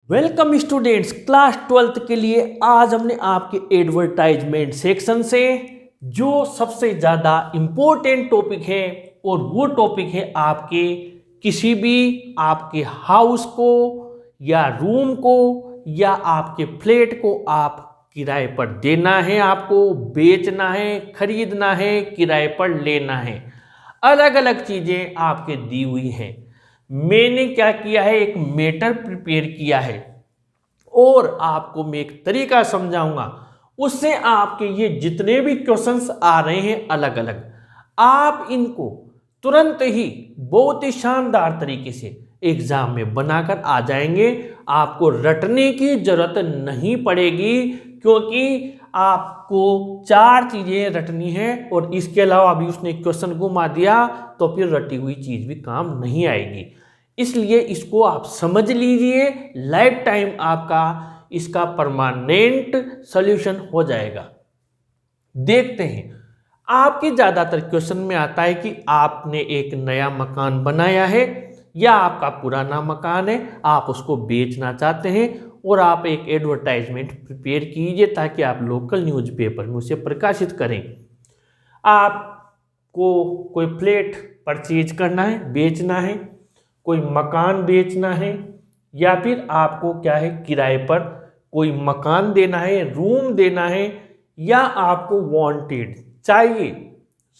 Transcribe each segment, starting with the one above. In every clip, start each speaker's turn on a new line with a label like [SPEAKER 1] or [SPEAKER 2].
[SPEAKER 1] Welcome students, class 12th के लिए आज हमने आपके एडवर्टाइजमेंट सेक्शन से जो सबसे ज़्यादा इम्पोर्टेंट टॉपिक है और वो टॉपिक है आपके किसी भी आपके हाउस को या रूम को या आपके फ्लैट को आप किराए पर देना है, आपको बेचना है, खरीदना है, किराए पर लेना है। अलग अलग चीज़ें आपके दी हुई हैं। मैंने क्या किया है, एक मैटर प्रिपेयर किया है और आपको मैं एक तरीका समझाऊंगा, उससे आपके ये जितने भी क्वेश्चंस आ रहे हैं अलग अलग, आप इनको तुरंत ही बहुत ही शानदार तरीके से एग्जाम में बनाकर आ जाएंगे। आपको रटने की जरूरत नहीं पड़ेगी क्योंकि आपको 4 चीजें रटनी है और इसके अलावा अभी उसने क्वेश्चन घुमा दिया तो फिर रटी हुई चीज भी काम नहीं आएगी। इसलिए इसको आप समझ लीजिए, लाइफ टाइम आपका इसका परमानेंट सॉल्यूशन हो जाएगा। देखते हैं, आपके ज़्यादातर क्वेश्चन में आता है कि आपने एक नया मकान बनाया है या आपका पुराना मकान है, आप उसको बेचना चाहते हैं और आप एक एडवर्टाइजमेंट प्रिपेयर कीजिए ताकि आप लोकल न्यूज़पेपर में उसे प्रकाशित करें। आपको कोई फ्लैट परचेज करना है, बेचना है, कोई मकान बेचना है, या फिर आपको क्या है किराए पर कोई मकान देना है, रूम देना है, या आपको वांटेड चाहिए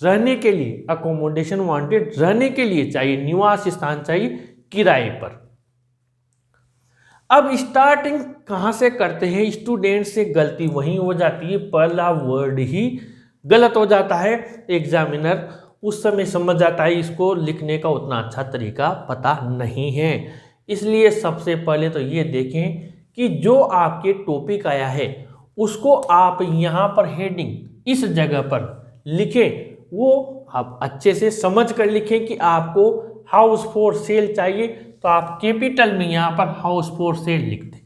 [SPEAKER 1] रहने के लिए, अकोमोडेशन वांटेड रहने के लिए चाहिए, निवास स्थान चाहिए किराए पर। अब स्टार्टिंग कहाँ से करते हैं स्टूडेंट, से गलती वहीं हो जाती है, पहला वर्ड ही गलत हो जाता है। एग्जामिनर उस समय समझ जाता है इसको लिखने का उतना अच्छा तरीका पता नहीं है। इसलिए सबसे पहले तो ये देखें कि जो आपके टॉपिक आया है उसको आप यहाँ पर हेडिंग इस जगह पर लिखें, वो आप अच्छे से समझ कर लिखें कि आपको हाउस फॉर सेल चाहिए तो आप कैपिटल में यहाँ पर हाउस फॉर सेल लिख दें,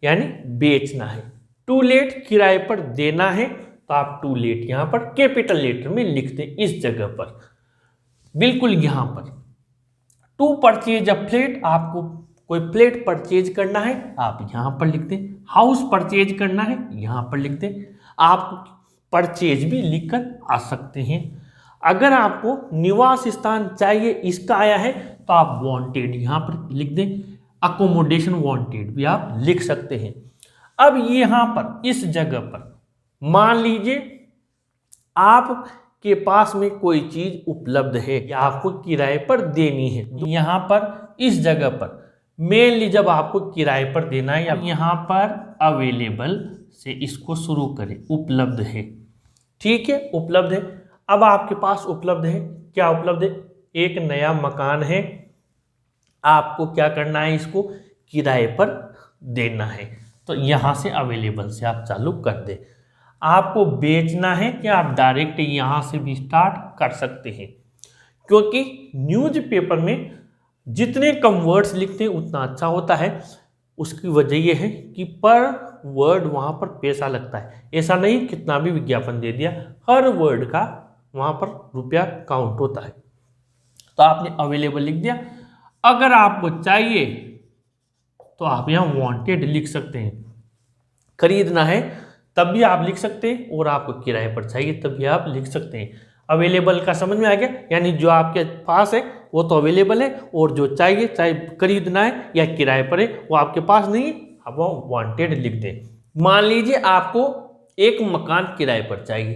[SPEAKER 1] यानी बेचना है। टू लेट किराए पर देना है तो आप टू लेट यहाँ पर कैपिटल लेटर में लिख दें इस जगह पर, बिल्कुल यहाँ पर। टू परचेज अ फ्लैट, आपको कोई फ्लैट परचेज करना है आप यहाँ पर लिख दें। हाउस परचेज करना है यहाँ पर लिख दें। आप परचेज भी लिखकर आ सकते हैं। अगर आपको निवास स्थान चाहिए इसका आया है तो आप वांटेड यहाँ पर लिख दें। अकोमोडेशन वांटेड भी आप लिख सकते हैं। अब यहाँ पर इस जगह पर मान लीजिए आपके पास में कोई चीज उपलब्ध है या आपको किराए पर देनी है, तो यहाँ पर इस जगह पर मेनली जब आपको किराए पर देना है, यहाँ पर अवेलेबल से इसको शुरू करें, उपलब्ध है, ठीक है, उपलब्ध है। अब आपके पास उपलब्ध है, क्या उपलब्ध है, एक नया मकान है, आपको क्या करना है, इसको किराए पर देना है, तो यहाँ से अवेलेबल से आप चालू कर दें। आपको बेचना है कि आप डायरेक्ट यहाँ से भी स्टार्ट कर सकते हैं, क्योंकि न्यूज़पेपर में जितने कम वर्ड्स लिखते हैं उतना अच्छा होता है। उसकी वजह यह है कि पर वर्ड वहाँ पर पैसा लगता है। ऐसा नहीं कितना भी विज्ञापन दे दिया, हर वर्ड का वहाँ पर रुपया काउंट होता है। तो आपने अवेलेबल लिख दिया। अगर आपको चाहिए तो आप यहाँ वांटेड लिख सकते हैं। खरीदना है तब भी आप लिख सकते हैं और आपको किराए पर चाहिए तब भी आप लिख सकते हैं। अवेलेबल का समझ में आ गया, यानी जो आपके पास है वो तो अवेलेबल है और जो चाहिए, चाहे खरीदना है या किराए पर है, वो आपके पास नहीं है, आप वो वांटेड लिख दें। मान लीजिए आपको एक मकान किराए पर चाहिए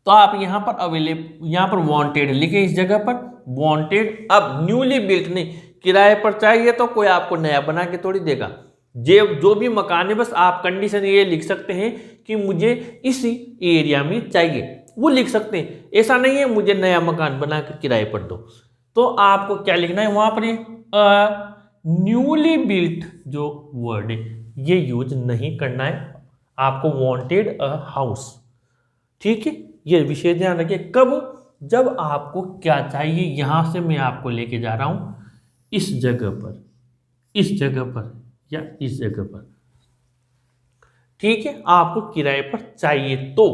[SPEAKER 1] तो आप यहाँ पर अवेलेबल, यहाँ पर वांटेड लिखे इस जगह पर, वांटेड। अब न्यूली बिल्ट नहीं, किराए पर चाहिए तो कोई आपको नया बना के थोड़ी देगा। जो भी मकान है बस आप कंडीशन ये लिख सकते हैं कि मुझे इस एरिया में चाहिए, वो लिख सकते हैं। ऐसा नहीं है मुझे नया मकान बना के किराए पर दो, तो आपको क्या लिखना है वहां पर, न्यूली बिल्ट जो वर्ड है ये यूज नहीं करना है, आपको वांटेड अ हाउस, ठीक है। ये विशेष ध्यान रखिए। कब, जब आपको क्या चाहिए, यहां से मैं आपको लेके जा रहा हूं इस जगह पर, इस जगह पर या इस जगह पर, ठीक है। आपको किराए पर चाहिए तो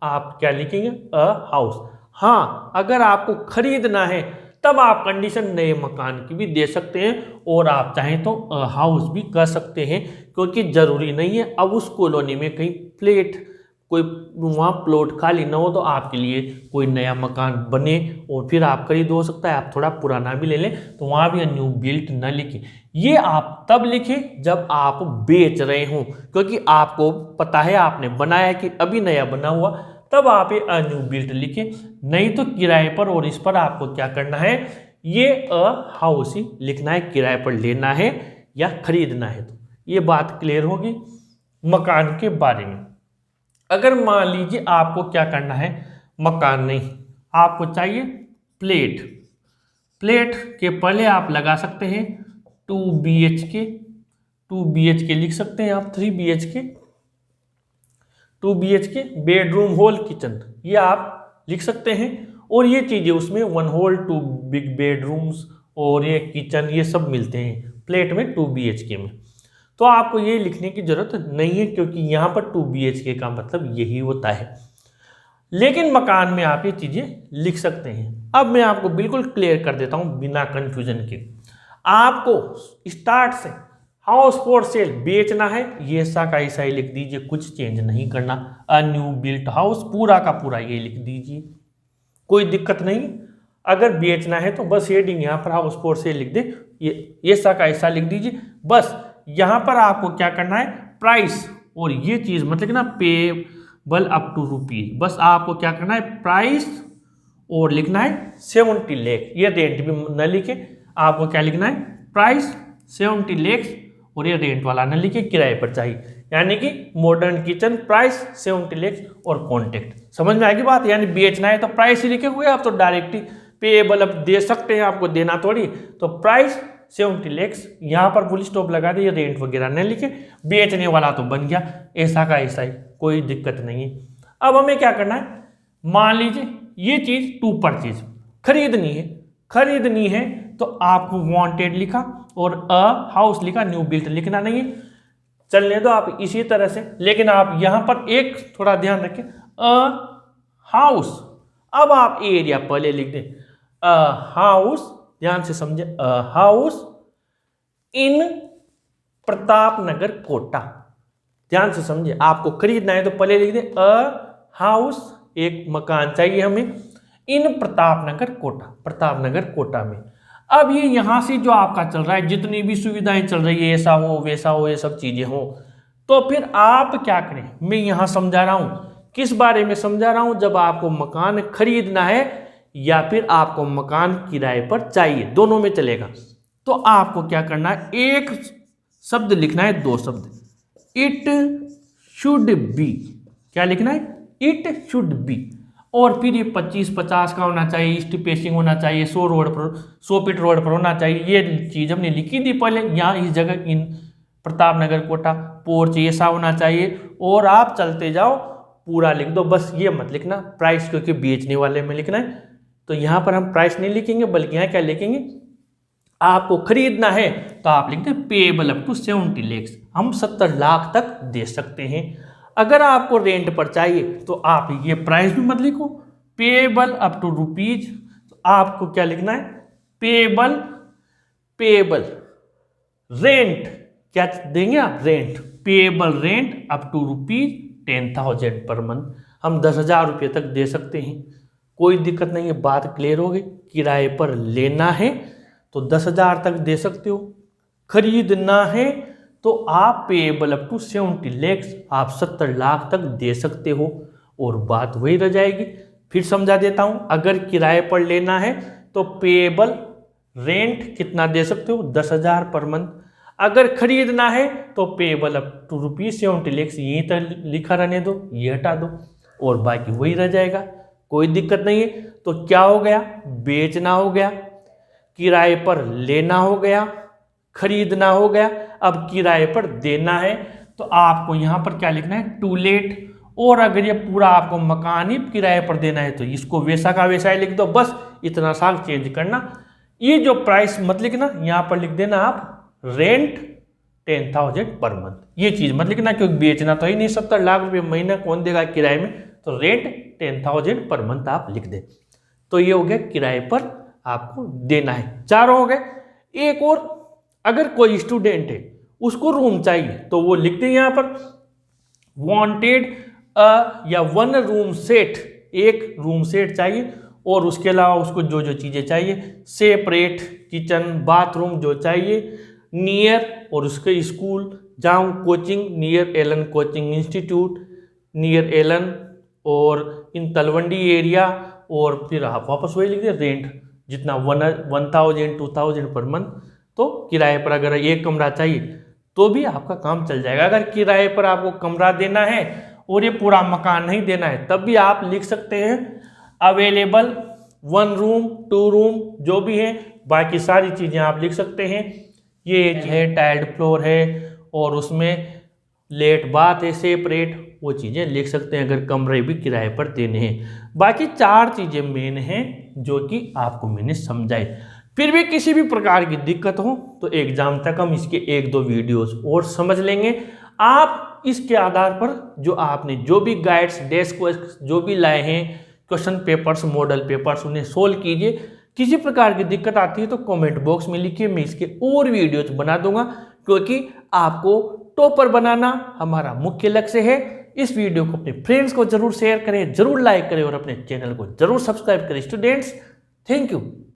[SPEAKER 1] आप क्या लिखेंगे, अ हाउस। हाँ, अगर आपको खरीदना है तब आप कंडीशन नए मकान की भी दे सकते हैं और आप चाहें तो हाउस भी कर सकते हैं, क्योंकि ज़रूरी नहीं है अब उस कॉलोनी में कहीं फ्लैट कोई वहाँ प्लॉट खाली ना हो तो आपके लिए कोई नया मकान बने और फिर आप खरीद, हो सकता है आप थोड़ा पुराना भी ले लें, तो वहाँ भी न्यू बिल्ट न लिखें। ये आप तब लिखें जब आप बेच रहे हों, क्योंकि आपको पता है आपने बनाया कि अभी नया बना हुआ, तब आप ये न्यू बिल्ट लिखें। नहीं तो किराए पर, और इस पर आपको क्या करना है, ये हाउस ही लिखना है, किराए पर लेना है या खरीदना है। तो ये बात क्लियर होगी मकान के बारे में। अगर मान लीजिए आपको क्या करना है, मकान नहीं, आपको चाहिए फ्लैट, फ्लैट के पहले आप लगा सकते हैं 2 BHK, 2 BHK लिख सकते हैं आप, 3 BHK, 2 BHK bedroom hall kitchen, ये आप लिख सकते हैं। और ये चीज़ें उसमें 1 हॉल 2 बिग बेडरूम्स और ये किचन, ये सब मिलते हैं फ्लैट में 2 BHK में। तो आपको ये लिखने की जरूरत नहीं है, क्योंकि यहाँ पर 2 BHK का मतलब यही होता है। लेकिन मकान में आप ये चीज़ें लिख सकते हैं। अब मैं आपको बिल्कुल क्लियर कर देता हूँ बिना कन्फ्यूजन के। आपको स्टार्ट से हाउस फॉर सेल बेचना है, ये ऐसा का ऐसा ही लिख दीजिए, कुछ चेंज नहीं करना। अ न्यू बिल्ट हाउस पूरा का पूरा ये लिख दीजिए, कोई दिक्कत नहीं। अगर बेचना है तो बस हेडिंग यहाँ पर हाउस फॉर सेल लिख दे, ये ऐसा का ऐसा लिख दीजिए। बस यहाँ पर आपको क्या करना है, प्राइस और ये चीज़ मतलब ना पेबल अप टू रुपीज, बस आपको क्या करना है, प्राइस और लिखना है 70 लाख, ये रेंट भी न लिखे, आपको क्या लिखना है, प्राइस 70 लाख और ये रेंट वाला न लिखे, किराए पर चाहिए। यानी कि मॉडर्न किचन प्राइस 70 लाख और कॉन्टेक्ट। समझ में आएगी बात, यानी बेचना है तो प्राइस ही लिखे हुए, आप तो डायरेक्ट ही पेबल अब दे सकते हैं, आपको देना थोड़ी। तो प्राइस 70 लाख, यहाँ पर फुल स्टॉप लगा दे, रेंट वगैरह नहीं लिखे, बेचने वाला तो बन गया, ऐसा का ऐसा ही, कोई दिक्कत नहीं है। अब हमें क्या करना है, मान लीजिए ये चीज़ टू परचेज खरीदनी है तो आपको वांटेड लिखा और अ हाउस लिखा, न्यू बिल्ट लिखना नहीं है, चलने दो आप इसी तरह से। लेकिन आप यहाँ पर एक थोड़ा ध्यान रखें, अ हाउस, अब आप एरिया पहले लिख दें, अ हाउस, ध्यान से समझे, a house in Pratapnagar Kota, ध्यान से समझे। आपको खरीदना है तो पहले लिख दें अ हाउस, एक मकान चाहिए हमें इन प्रतापनगर कोटा में। अब ये यहाँ से जो आपका चल रहा है, जितनी भी सुविधाएं चल रही है, ऐसा हो वैसा हो, ये सब चीजें हो, तो फिर आप क्या करें, मैं यहाँ समझा रहा हूँ, किस बारे में समझा रहा हूँ, जब आपको मकान खरीदना है या फिर आपको मकान किराए पर चाहिए, दोनों में चलेगा। तो आपको क्या करना है, एक शब्द लिखना है, 2 शब्द, इट शुड बी, क्या लिखना है, इट शुड बी। और फिर ये 25-50 का होना चाहिए, ईस्ट फेसिंग होना चाहिए, 100 फीट रोड पर होना चाहिए, ये चीज़ हमने लिखी थी पहले। यहाँ इस जगह इन प्रतापनगर कोटा पोर्च ऐसा होना चाहिए, और आप चलते जाओ पूरा लिख दो, बस ये मत लिखना प्राइस, क्योंकि बेचने वाले में लिखना है। तो यहाँ पर हम प्राइस नहीं लिखेंगे, बल्कि यहाँ क्या लिखेंगे, आपको खरीदना है तो आप लिखते हैं पेएबल अप टू 70 लाख, हम 70 लाख तक दे सकते हैं। अगर आपको रेंट पर चाहिए तो आप ये प्राइस भी मत लिखो, पेएबल अप टू रुपीज, तो आपको क्या लिखना है, पेएबल रेंट, क्या देंगे आप, rent, payable rent up to rupees 10,000 per month, हम 10,000 रुपये तक दे सकते हैं, कोई दिक्कत नहीं है। बात क्लियर हो गई। किराए पर लेना है तो 10,000 तक दे सकते हो, खरीदना है तो आप पेएबल अप टू 70 लाख, आप 70 लाख तक दे सकते हो, और बात वही रह जाएगी। फिर समझा देता हूं, अगर किराए पर लेना है तो पेएबल रेंट कितना दे सकते हो, 10,000 पर मंथ। अगर खरीदना है तो पेएबल अप टू ₹70 लाख, यहीं तक लिखा रहने दो, ये हटा दो, और बाकी वही रह जाएगा, कोई दिक्कत नहीं है। तो क्या हो गया, बेचना हो गया, किराए पर लेना हो गया, खरीदना हो गया। अब किराए पर देना है तो आपको यहाँ पर क्या लिखना है, टू लेट। और अगर ये पूरा आपको मकान ही किराए पर देना है तो इसको वैसा का वैसा ही लिख दो, बस इतना सा चेंज करना। ये जो प्राइस मत लिखना, यहाँ पर लिख देना आप रेंट 10,000 पर मंथ, ये चीज मत लिखना, क्योंकि बेचना तो ही नहीं, 70 लाख रुपये महीना कौन देगा किराए में, तो रेंट 10,000 पर मंथ आप लिख दे। तो ये हो गया किराए पर आपको देना है। 4 हो गए। एक और, अगर कोई स्टूडेंट है उसको रूम चाहिए तो वो लिखते हैं यहाँ पर वांटेड या 1 रूम सेट, एक रूम सेट चाहिए और उसके अलावा उसको जो जो चीज़ें चाहिए, सेपरेट किचन बाथरूम जो चाहिए, नियर और उसके स्कूल जहाँ coaching, near Allen coaching institute, near Allen और इन तलवंडी एरिया, और फिर आप वापस वही लिख दें रेंट जितना 1000 2000 पर मंथ। तो किराए पर अगर एक कमरा चाहिए तो भी आपका काम चल जाएगा। अगर किराए पर आपको कमरा देना है और ये पूरा मकान नहीं देना है तब भी आप लिख सकते हैं अवेलेबल 1 रूम 2 रूम जो भी है, बाकी सारी चीज़ें आप लिख सकते हैं। ये है टाइल्ड फ्लोर है और उसमें लेट बाथ है सेपरेट, वो चीज़ें लिख सकते हैं अगर कमरे भी किराए पर देने हैं। बाकी 4 चीज़ें मेन हैं जो कि आपको मैंने समझाई। फिर भी किसी भी प्रकार की दिक्कत हो तो एग्जाम तक हम इसके 1-2 वीडियोस और समझ लेंगे। आप इसके आधार पर जो आपने जो भी गाइड्स डेस्क जो भी लाए हैं, क्वेश्चन पेपर्स मॉडल पेपर्स, उन्हें सोल्व कीजिए। किसी प्रकार की दिक्कत आती है तो कमेंट बॉक्स में लिखिए, मैं इसके और वीडियोज बना दूंगा, क्योंकि आपको टॉपर बनाना हमारा मुख्य लक्ष्य है। इस वीडियो को अपने फ्रेंड्स को जरूर शेयर करें, जरूर लाइक करें और अपने चैनल को जरूर सब्सक्राइब करें। Students, thank you.